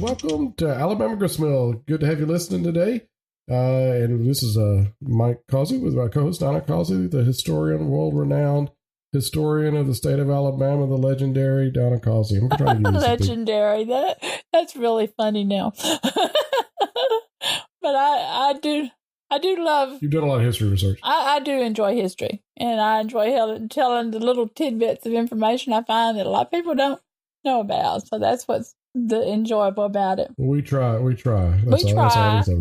welcome to Alabama Gristmill. Good to have you listening today. And this is Mike Causey with my co-host Donna Causey, the historian, world-renowned historian of the state of Alabama, the legendary Donna Causey. I'm trying to use legendary. That's really funny now. But I do love... You've done a lot of history research. I do enjoy history, and I enjoy telling the little tidbits of information I find that a lot of people don't know about. So that's what's the enjoyable about it. We try. That's all. We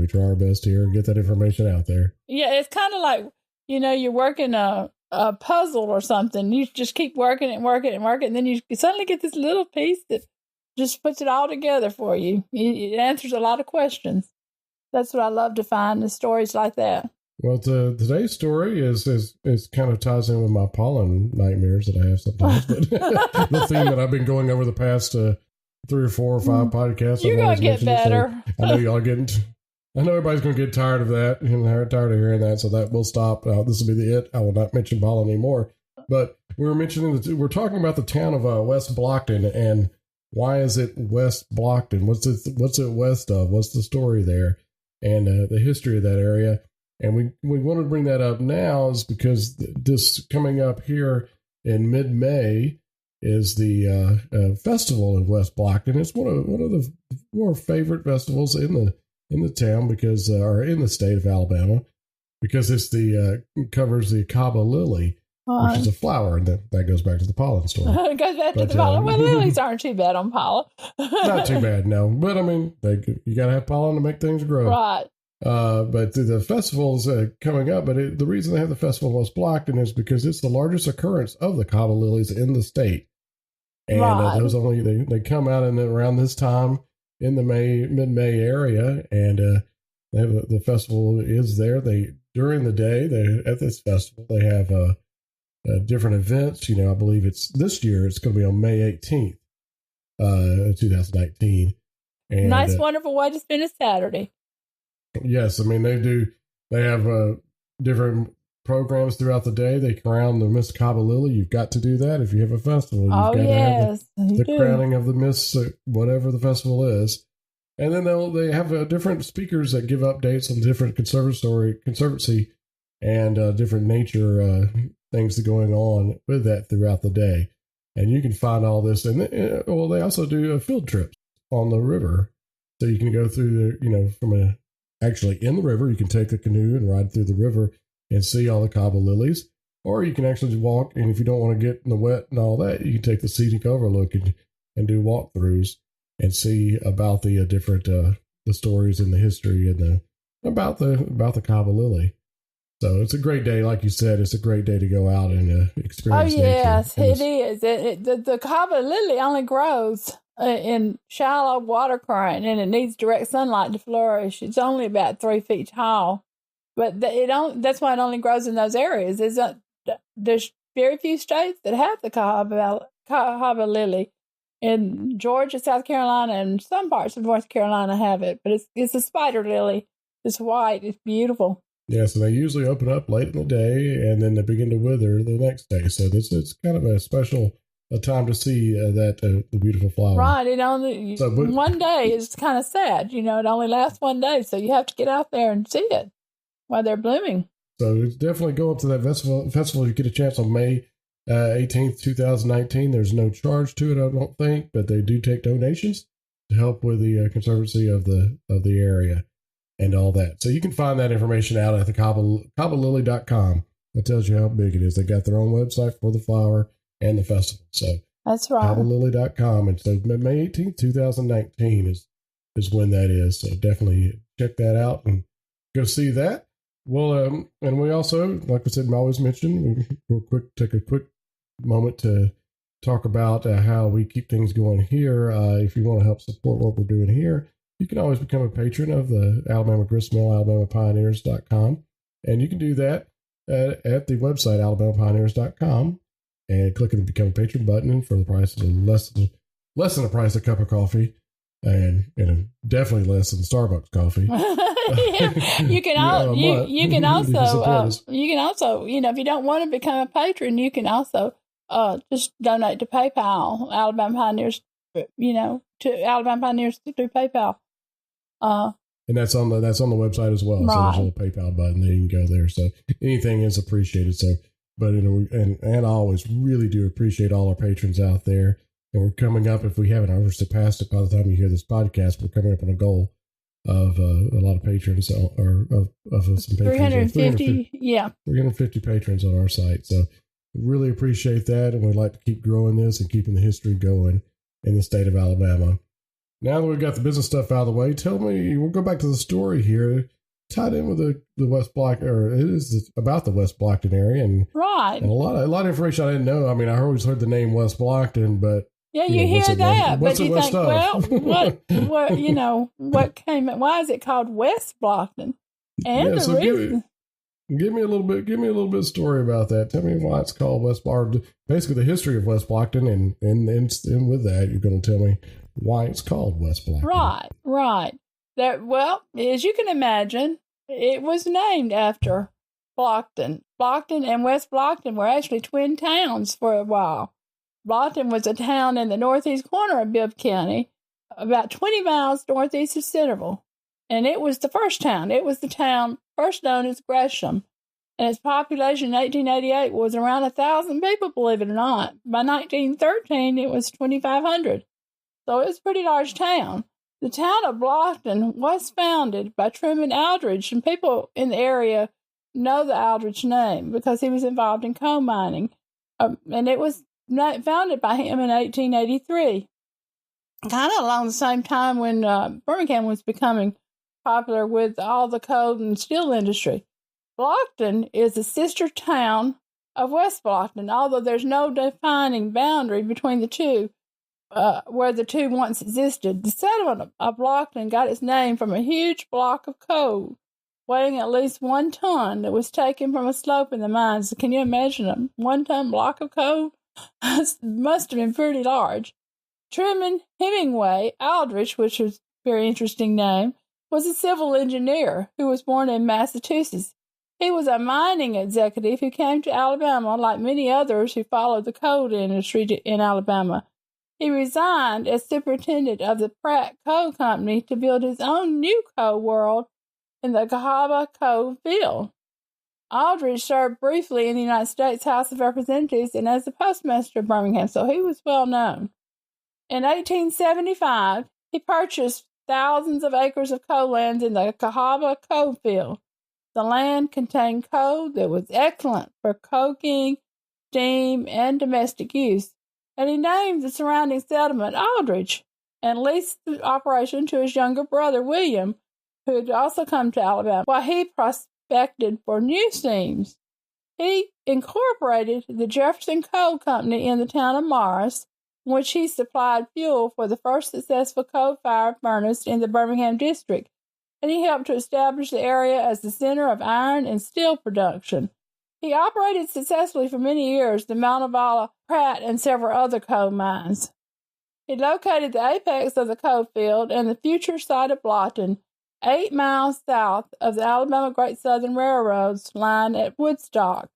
try our best here and get that information out there. Yeah, it's kind of like, you're working a puzzle or something. You just keep working it, and then you suddenly get this little piece that just puts it all together for you. It answers a lot of questions. That's what I love to find, the stories like that. Well, today's story is kind of ties in with my pollen nightmares that I have sometimes. But the theme that I've been going over the past 3 or 4 or 5 podcasts. You're going to get better. So I know everybody's going to get tired of that and tired of hearing that. So that will stop. This will be it. I will not mention pollen anymore. But we're talking about the town of West Blocton, and why is it West Blocton? What's it west of? What's the story there? And the history of that area. And we wanted to bring that up now is because this coming up here in mid-May is the festival in West Blocton. It's one of the more favorite festivals in the town because or in the state of Alabama, because it's covers the cahaba lily, which is a flower, and that goes back to the pollen story. It goes back to the pollen. Well, lilies aren't too bad on pollen. Not too bad, no. But I mean, you got to have pollen to make things grow, right? But the festival's coming up. But the reason they have the festival in West Blocton is because it's the largest occurrence of the cahaba lilies in the state. And those they come out around this time in the mid-May area, and the festival is there. During the day at this festival they have different events. I believe this year it's going to be on May 18th, 2019. And nice, wonderful way to spend a Saturday. Yes, I mean they have different programs throughout the day. They crown the Miss Cahaba Lily. You've got to do that if you have a festival. You've got to have the crowning of the Miss, whatever the festival is. And then they have different speakers that give updates on different conservancy and different nature things that are going on with that throughout the day. And you can find all this. And they also do field trips on the river. So you can go through actually in the river. You can take the canoe and ride through the river and see all the cahaba lilies, or you can actually walk. And if you don't want to get in the wet and all that, you can take the scenic overlook and do walkthroughs and see about the different the stories and the history and about the cahaba lily. So it's a great day, like you said. It's a great day to go out and experience. Oh yes, it is. The cahaba lily only grows in shallow water current, and it needs direct sunlight to flourish. It's only about 3 feet tall. But that's why it only grows in those areas. There's very few states that have the cahaba lily. In Georgia, South Carolina, and some parts of North Carolina have it. But it's a spider lily. It's white. It's beautiful. Yeah, so they usually open up late in the day, and then they begin to wither the next day. So it's kind of a special time to see the beautiful flower. Right. One day is kind of sad. It only lasts one day. So you have to get out there and see it while they're blooming. So definitely go up to that festival if you get a chance on May 18th, 2019. There's no charge to it, I don't think, but they do take donations to help with the conservancy of the area and all that. So you can find that information out at the cahabalily.com. That tells you how big it is. They got their own website for the flower and the festival. So that's right. cahabalily.com. And so May 18th, 2019 is when that is. So definitely check that out and go see that. Well, and we also, like I said, I always mention, we'll take a quick moment to talk about how we keep things going here. If you want to help support what we're doing here, you can always become a patron of the Alabama Gristmill, alabamapioneers.com. And you can do that at the website, alabamapioneers.com, and click on the Become a Patron button for the price of less than the price of a cup of coffee, and definitely less than Starbucks coffee. You can also, if you don't want to become a patron, you can also just donate to PayPal, Alabama Pioneers to Alabama Pioneers through PayPal. And that's on the website as well. Right. So there's a little PayPal button there. You can go there. So anything is appreciated. So, but and I always really do appreciate all our patrons out there. And we're coming up, if we haven't already surpassed it by the time you hear this podcast, we're coming up on a goal of a lot of patrons, or of some patrons. 350, 350 patrons on our site. So we really appreciate that, and we'd like to keep growing this and keeping the history going in the state of Alabama. Now that we've got the business stuff out of the way, tell me, we'll go back to the story here, tied in with the West Blocton, or it is about the West Blocton area, and right, and a lot of information I didn't know. I mean, I always heard the name West Blocton, but yeah, you hear that, but you think, well, what came? Why is it called West Blocton? And the reason. Give me a little bit of story about that. Tell me why it's called West Blocton. Basically, the history of West Blocton, and with that, you're going to tell me why it's called West Blocton. Right. Well, as you can imagine, it was named after Blocton. Blocton and West Blocton were actually twin towns for a while. Blocton was a town in the northeast corner of Bibb County, about 20 miles northeast of Centerville. And it was the first town. It was the town first known as Gresham. And its population in 1888 was around 1,000 people, believe it or not. By 1913, it was 2,500. So it was a pretty large town. The town of Blocton was founded by Truman Aldrich, and people in the area know the Aldrich name because he was involved in coal mining. And it was founded by him in 1883, kind of along the same time when Birmingham was becoming popular with all the coal and steel industry. Blocton is a sister town of West Blocton, although there's no defining boundary between the two, where the two once existed. The settlement of Blocton got its name from a huge block of coal weighing at least 1 ton that was taken from a slope in the mines. Can you imagine a 1 ton block of coal? Must have been pretty large. Truman Hemingway Aldrich, which was a very interesting name, was a civil engineer who was born in Massachusetts. He was a mining executive who came to Alabama like many others who followed the coal industry in Alabama. He resigned as superintendent of the Pratt Coal Company to build his own new coal world in the Cahaba coal field. Aldrich served briefly in the United States House of Representatives and as the postmaster of Birmingham, so he was well known. In 1875, he purchased thousands of acres of coal lands in the Cahaba coal field. The land contained coal that was excellent for coking, steam, and domestic use, and he named the surrounding settlement Aldrich and leased the operation to his younger brother, William, who had also come to Alabama, while he prospected for new seams. He incorporated the Jefferson Coal Company in the town of Morris, in which he supplied fuel for the first successful coal-fired furnace in the Birmingham district, and he helped to establish the area as the center of iron and steel production. He operated successfully for many years the Montevallo, Pratt, and several other coal mines. He located the apex of the coal field and the future site of Blocton, 8 miles south of the Alabama Great Southern Railroad's line at Woodstock.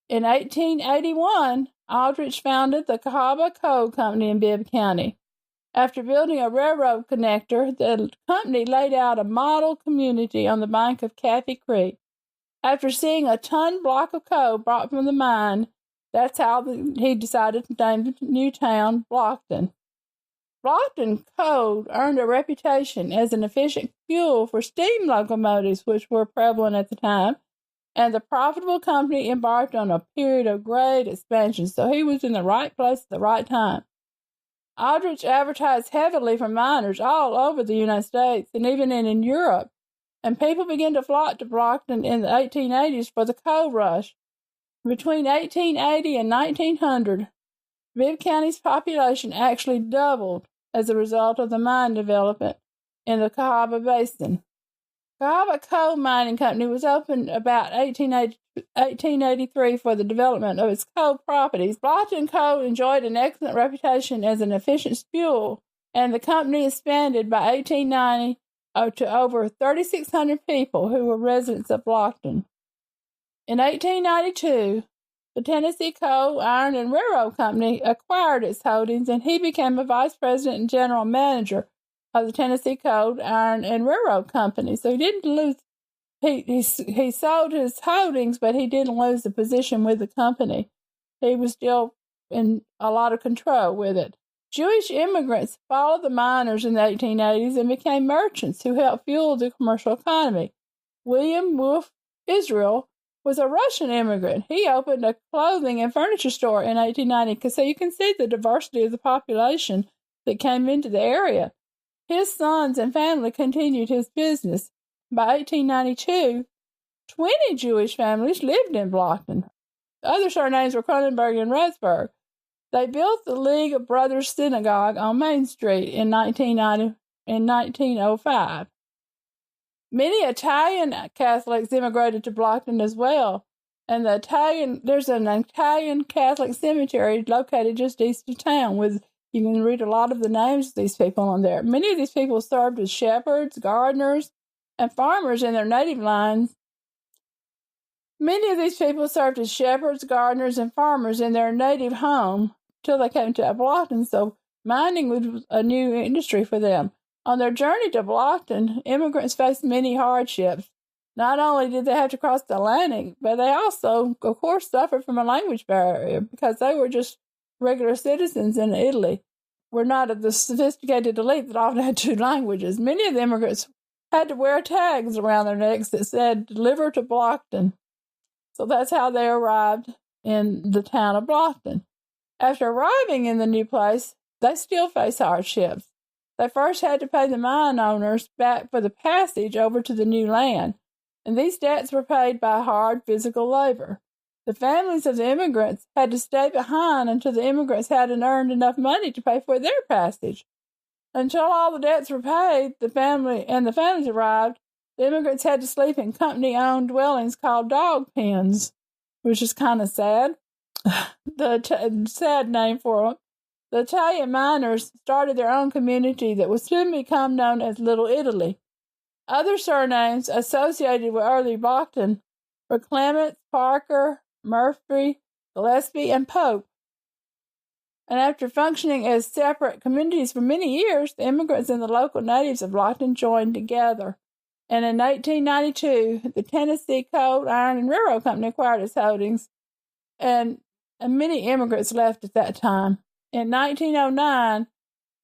In 1881, Aldrich founded the Cahaba Coal Company in Bibb County. After building a railroad connector, the company laid out a model community on the bank of Caffey Creek. After seeing a ton block of coal brought from the mine, that's how he decided to name the new town Blocton. Blocton coal earned a reputation as an efficient fuel for steam locomotives, which were prevalent at the time, and the profitable company embarked on a period of great expansion, so he was in the right place at the right time. Aldrich advertised heavily for miners all over the United States and even in Europe, and people began to flock to Blocton in the 1880s for the coal rush. Between 1880 and 1900, Bibb County's population actually doubled as a result of the mine development in the Cahaba Basin. Cahaba Coal Mining Company was opened about 1883 for the development of its coal properties. Blocton Coal enjoyed an excellent reputation as an efficient fuel, and the company expanded by 1890 to over 3,600 people who were residents of Blocton. In 1892, the Tennessee Coal, Iron, and Railroad Company acquired its holdings, and he became a vice president and general manager of the Tennessee Coal, Iron, and Railroad Company. So he didn't lose. He sold his holdings, but he didn't lose the position with the company. He was still in a lot of control with it. Jewish immigrants followed the miners in the 1880s and became merchants who helped fuel the commercial economy. William Wolfe Israel was a Russian immigrant. He opened a clothing and furniture store in 1890. So you can see the diversity of the population that came into the area. His sons and family continued his business. By 1892, 20 Jewish families lived in Blocton. Other surnames were Cronenberg and Rathberg. They built the League of Brothers Synagogue on Main Street in 1905. Many Italian Catholics immigrated to Blocton as well, and there's an Italian Catholic cemetery located just east of town. You can read a lot of the names of these people on there. Many of these people served as shepherds, gardeners, and farmers in their native lands. Many of these people served as shepherds, gardeners, and farmers in their native home till they came to Blocton, so mining was a new industry for them. On their journey to Blocton, immigrants faced many hardships. Not only did they have to cross the Atlantic, but they also, of course, suffered from a language barrier because they were just regular citizens in Italy. We're not of the sophisticated elite that often had two languages. Many of the immigrants had to wear tags around their necks that said, "Deliver to Blocton." So that's how they arrived in the town of Blocton. After arriving in the new place, they still face hardships. They first had to pay the mine owners back for the passage over to the new land, and these debts were paid by hard physical labor. The families of the immigrants had to stay behind until the immigrants hadn't earned enough money to pay for their passage. Until all the debts were paid, the families arrived, the immigrants had to sleep in company-owned dwellings called dog pens, which is kind of sad. The sad name for them. The Italian miners started their own community that would soon become known as Little Italy. Other surnames associated with early Blocton were Clements, Parker, Murphy, Gillespie, and Pope. And after functioning as separate communities for many years, the immigrants and the local natives of Blocton joined together. And in 1892, the Tennessee Coal, Iron, and Railroad Company acquired its holdings, and many immigrants left at that time. In 1909,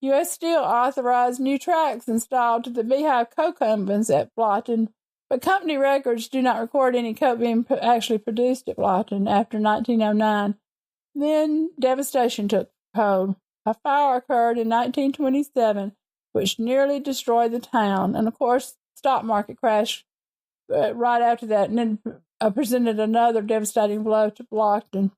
U.S. Steel authorized new tracks installed to the Beehive coke ovens at Blocton, but company records do not record any coke being actually produced at Blocton after 1909. Then devastation took hold. A fire occurred in 1927, which nearly destroyed the town, and of course, stock market crash right after that, and then presented another devastating blow to Blocton.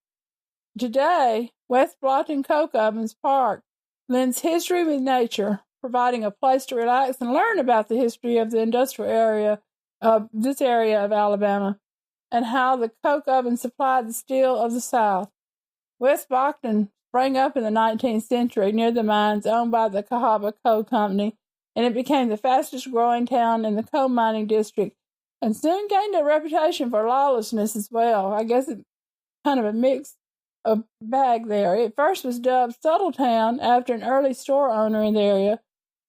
Today, West Blocton Coke Ovens Park blends history with nature, providing a place to relax and learn about the history of the industrial area of this area of Alabama and how the coke oven supplied the steel of the South. West Blocton sprang up in the 19th century near the mines owned by the Cahaba Coal Company, and it became the fastest growing town in the coal mining district and soon gained a reputation for lawlessness as well. I guess it's kind of a mix of bag there. It first was dubbed Settletown after an early store owner in the area,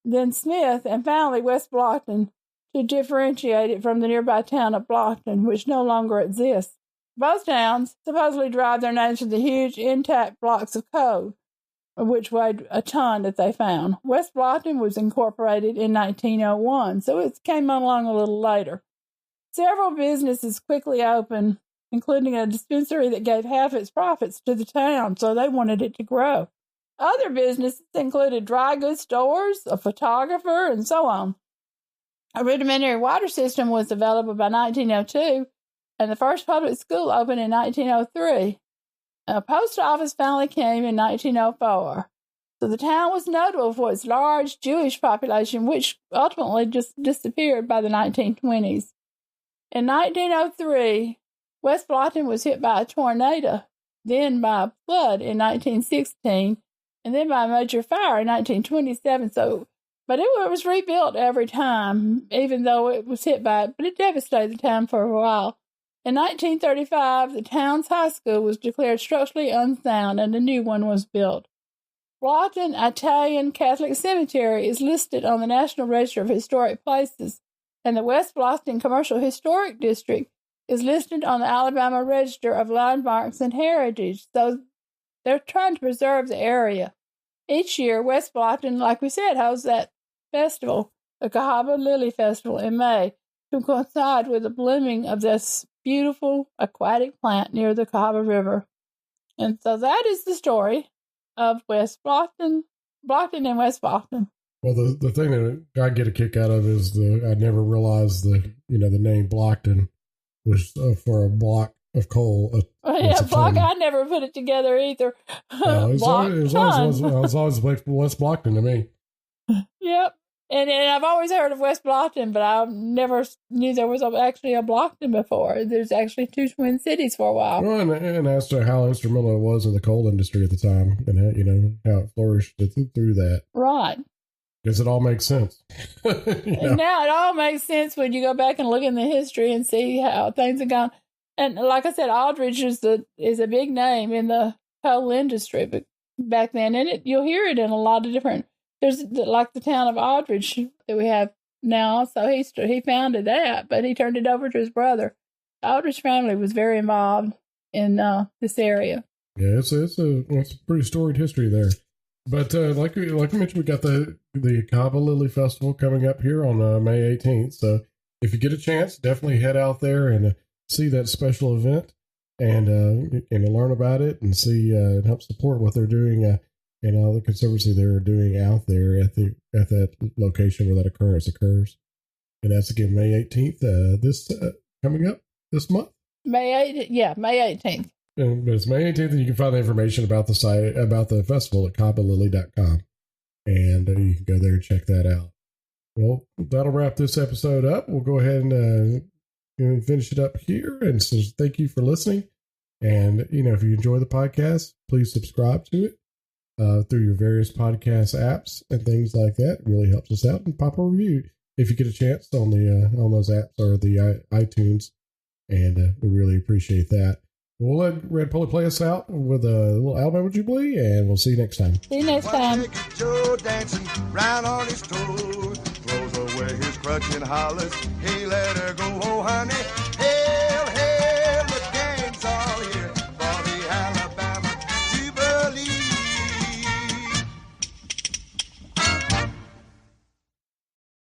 then Smith, and finally West Blocton to differentiate it from the nearby town of Blocton, which no longer exists. Both towns supposedly derived their names from the huge intact blocks of coal, which weighed a ton that they found. West Blocton was incorporated in 1901, so it came along a little later. Several businesses quickly opened, including a dispensary that gave half its profits to the town, so they wanted it to grow. Other businesses included dry goods stores, a photographer, and so on. A rudimentary water system was available by 1902, and the first public school opened in 1903. A post office finally came in 1904. So the town was notable for its large Jewish population, which ultimately just disappeared by the 1920s. In 1903, West Blocton was hit by a tornado, then by a flood in 1916, and then by a major fire in 1927. But it was rebuilt every time, even though it was hit by it, but it devastated the town for a while. In 1935, the town's high school was declared structurally unsound and a new one was built. Blocton Italian Catholic Cemetery is listed on the National Register of Historic Places, and the West Blocton Commercial Historic District is listed on the Alabama Register of Landmarks and Heritage. So they're trying to preserve the area. Each year, West Blocton, like we said, hosts that festival, the Cahaba Lily Festival in May, to coincide with the blooming of this beautiful aquatic plant near the Cahaba River. And so that is the story of West Blocton and West Blocton. Well, the thing that I get a kick out of is I never realized the name Blocton was for a block of coal. Block. I never put it together either. It was always West Blocton to me. Yep. And I've always heard of West Blocton, but I never knew there was actually a Blocton before. There's actually two twin cities for a while. Well, and as to how instrumental it was in the coal industry at the time, and how it flourished through that. Right. Because it all makes sense. And now it all makes sense when you go back and look in the history and see how things have gone. And like I said, Aldridge is a big name in the coal industry, but back then, and you'll hear it in a lot of different. There's like the town of Aldridge that we have now. So he founded that, but he turned it over to his brother. The Aldridge family was very involved in this area. Yeah, it's a pretty storied history there. But like we mentioned, we got the Cahaba Lily Festival coming up here on May 18th. So if you get a chance, definitely head out there and see that special event and learn about it and see and help support what they're doing. All the conservancy they're doing out there at that location where that occurrence occurs. And that's again May 18th, this coming up this month. May 18th. But it's May 18th, and you can find the information about the site, about the festival at cahabalily.com. And you can go there and check that out. Well, that'll wrap this episode up. We'll go ahead and finish it up here. And so thank you for listening. And, if you enjoy the podcast, please subscribe to it. Through your various podcast apps and things like that. It really helps us out. And pop a review if you get a chance on those apps or the iTunes, and we really appreciate that. We'll let Red Polly play us out with a little Alabama Jubilee, and we'll see you next time. See you next time. Joe dancing round on his toes, throws away his crutch and hollers, hey, let her go, oh honey, hey.